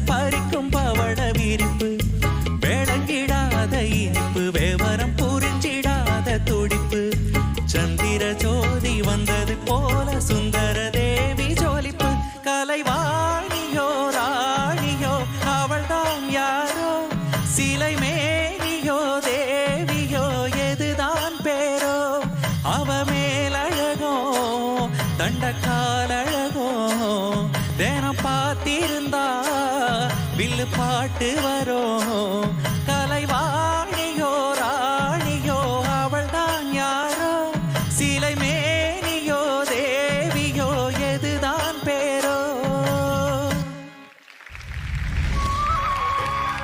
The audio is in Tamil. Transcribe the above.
பறிக்கும் பவள விரிப்பு வேடங்கிடாத இனிப்பு விவரம் புரிஞ்சிடாத துடிப்பு சந்திர ஜோதி வந்தது போல சுந்தர தேவி ஜோலிப்பு கலைவாணியோ ராணியோ அவள்தான் யாரோ சிலை மேனியோ தேவியோ எதுதான் பேரோ அவ மேலழகோ தண்டக்காலழகோ தினம் பார்த்திருந்தா வில்லு பாட்டு வரும்